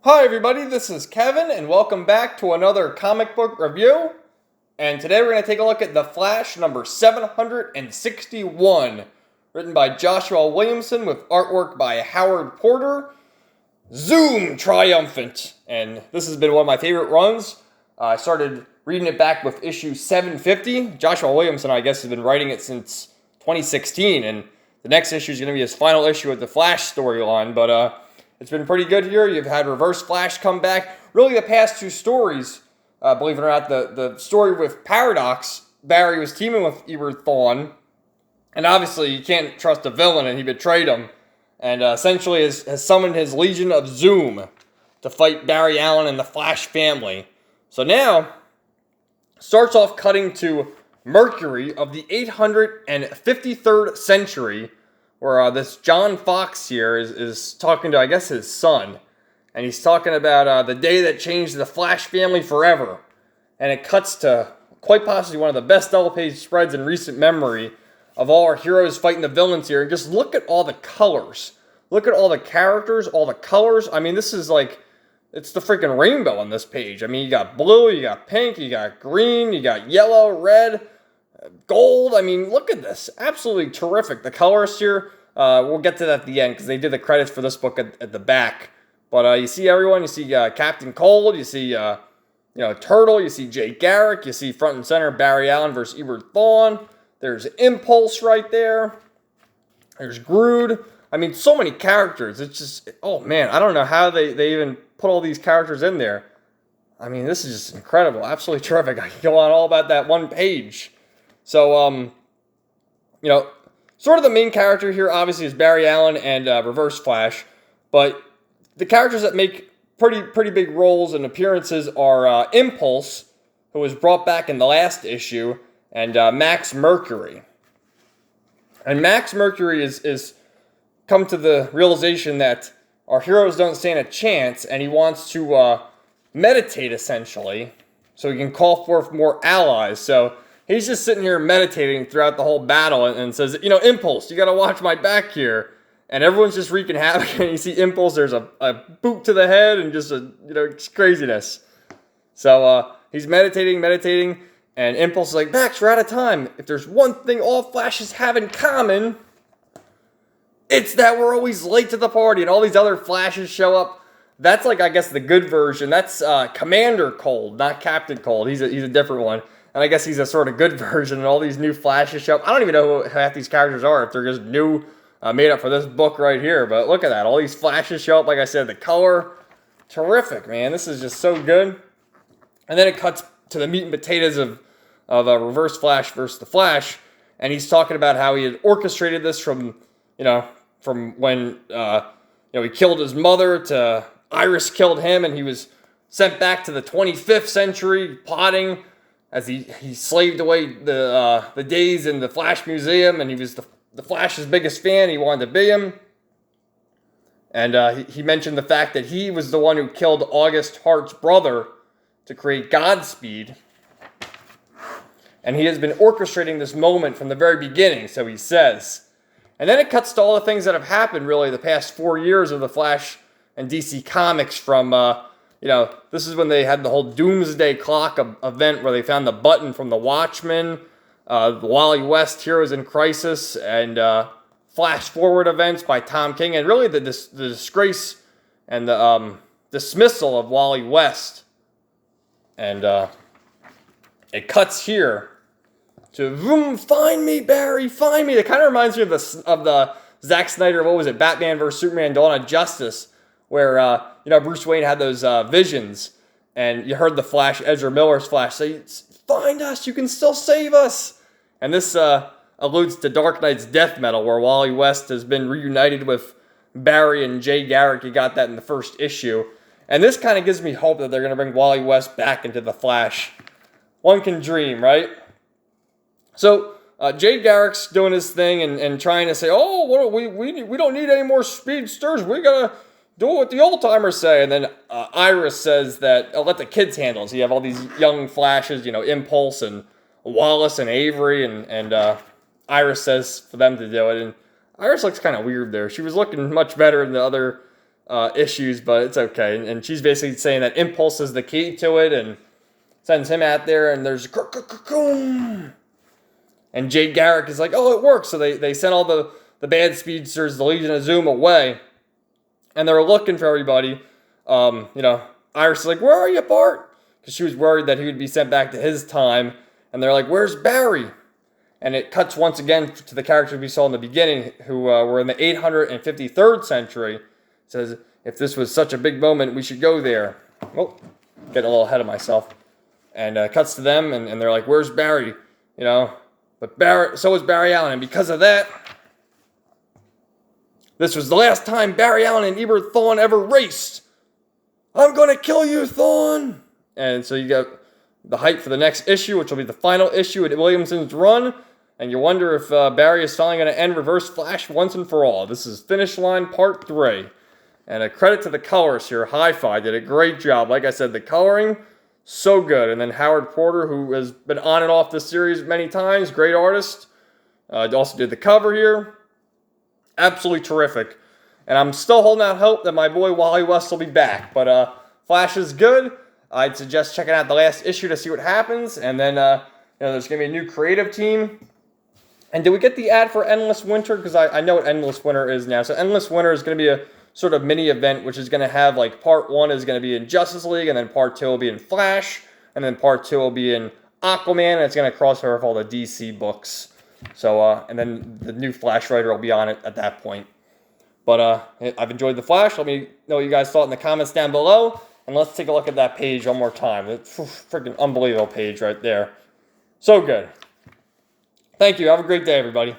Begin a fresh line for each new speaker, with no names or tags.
Hi everybody, this is Kevin, and welcome back to another comic book review. And today we're going to take a look at The Flash number 761, written by Joshua Williamson with artwork by Howard Porter. Zoom triumphant! And this has been one of my favorite runs. I started reading it back with issue 750. Joshua Williamson, I guess, has been writing it since 2016, and the next issue is going to be his final issue of the Flash storyline, but it's been pretty good here. You've had Reverse Flash come back. Really, the past two stories, believe it or not, the story with Paradox, Barry was teaming with Eobard Thawne, and obviously you can't trust a villain, and he betrayed him, and essentially has summoned his Legion of Zoom to fight Barry Allen and the Flash family. So now, starts off cutting to Mercury of the 853rd century, where this John Fox here is talking to, I guess, his son. And he's talking about the day that changed the Flash family forever. And it cuts to quite possibly one of the best double-page spreads in recent memory of all our heroes fighting the villains here. And just look at all the colors. Look at all the characters, all the colors. I mean, this is like, it's the freaking rainbow on this page. I mean, you got blue, you got pink, you got green, you got yellow, red, gold. I mean, look at this. Absolutely terrific. The colors here, we'll get to that at the end because they did the credits for this book at the back. But you see everyone. You see Captain Cold. You see Turtle. You see Jay Garrick. You see front and center Barry Allen versus Eobard Thawne. There's Impulse right there. There's Grodd. I mean, so many characters. It's just, oh man, I don't know how they even put all these characters in there. I mean, this is just incredible. Absolutely terrific. I can go on all about that one page. So, sort of the main character here, obviously, is Barry Allen and Reverse Flash. But the characters that make pretty big roles and appearances are Impulse, who was brought back in the last issue, and Max Mercury. And Max Mercury is come to the realization that our heroes don't stand a chance, and he wants to meditate, essentially, so he can call forth more allies. So he's just sitting here meditating throughout the whole battle and says, Impulse, you got to watch my back here. And everyone's just wreaking havoc. And you see Impulse, there's a boot to the head and just just craziness. So he's meditating. And Impulse is like, Max, we're out of time. If there's one thing all Flashes have in common, it's that we're always late to the party. And all these other Flashes show up. That's like, I guess, the good version. That's Commander Cold, not Captain Cold. He's a different one. And I guess he's a sort of good version, and all these new Flashes show up. I don't even know who half these characters are, if they're just new, made up for this book right here. But look at that. All these Flashes show up. Like I said, the color, terrific, man. This is just so good. And then it cuts to the meat and potatoes of Reverse Flash versus the Flash. And he's talking about how he had orchestrated this from when, he killed his mother to Iris killed him, and he was sent back to the 25th century, plotting as he slaved away the days in the Flash Museum, and he was the Flash's biggest fan. He wanted to be him. And he mentioned the fact that he was the one who killed August Hart's brother to create Godspeed. And he has been orchestrating this moment from the very beginning, so he says. And then it cuts to all the things that have happened, really, the past 4 years of the Flash and DC Comics from this is when they had the whole Doomsday Clock event where they found the button from the Watchmen, the Wally West Heroes in Crisis, and Flash Forward events by Tom King, and really the disgrace and the dismissal of Wally West. And it cuts here to, find me, Barry, find me. It kind of reminds me of the Zack Snyder, what was it, Batman vs. Superman, Dawn of Justice, where Bruce Wayne had those visions, and you heard the Flash, Ezra Miller's Flash, say, find us, you can still save us. And this alludes to Dark Knight's death metal, where Wally West has been reunited with Barry and Jay Garrick. You got that in the first issue. And this kind of gives me hope that they're going to bring Wally West back into the Flash. One can dream, right? So Jay Garrick's doing his thing and trying to say, we don't need any more speedsters. We got to do what the old-timers say. And then Iris says that, let the kids handle it. So you have all these young Flashes, Impulse and Wallace and Avery, and Iris says for them to do it. And Iris looks kind of weird there. She was looking much better in the other issues, but it's okay. And she's basically saying that impulse is the key to it, and sends him out there, and there's and Jade Garrick is like, oh, it works. So they sent all the bad speedsters, the Legion of Zoom, away, and they're looking for everybody. Iris is like, where are you, Bart? Because she was worried that he would be sent back to his time, and they're like, where's Barry? And it cuts once again to the characters we saw in the beginning, who were in the 853rd century. It says, if this was such a big moment, we should go there. Oh, getting a little ahead of myself. And cuts to them, and they're like, where's Barry? But so was Barry Allen, and because of that, this was the last time Barry Allen and Eobard Thawne ever raced. I'm going to kill you, Thawne! And so you got the hype for the next issue, which will be the final issue at Williamson's run. And you wonder if Barry is finally going to end Reverse Flash once and for all. This is Finish Line Part 3. And a credit to the colors here. Hi-Fi did a great job. Like I said, the coloring, so good. And then Howard Porter, who has been on and off this series many times, great artist. Also did the cover here. Absolutely terrific. And I'm still holding out hope that my boy Wally West will be back. But Flash is good. I'd suggest checking out the last issue to see what happens. And then there's going to be a new creative team. And did we get the ad for Endless Winter? Because I know what Endless Winter is now. So Endless Winter is going to be a sort of mini event, which is going to have, like, part 1 is going to be in Justice League, and then part 2 will be in Flash, and then part 2 will be in Aquaman, and it's going to cross over with all the DC books. So, and then the new Flash writer will be on it at that point. But I've enjoyed the Flash. Let me know what you guys thought in the comments down below. And let's take a look at that page one more time. It's a freaking unbelievable page right there. So good. Thank you. Have a great day, everybody.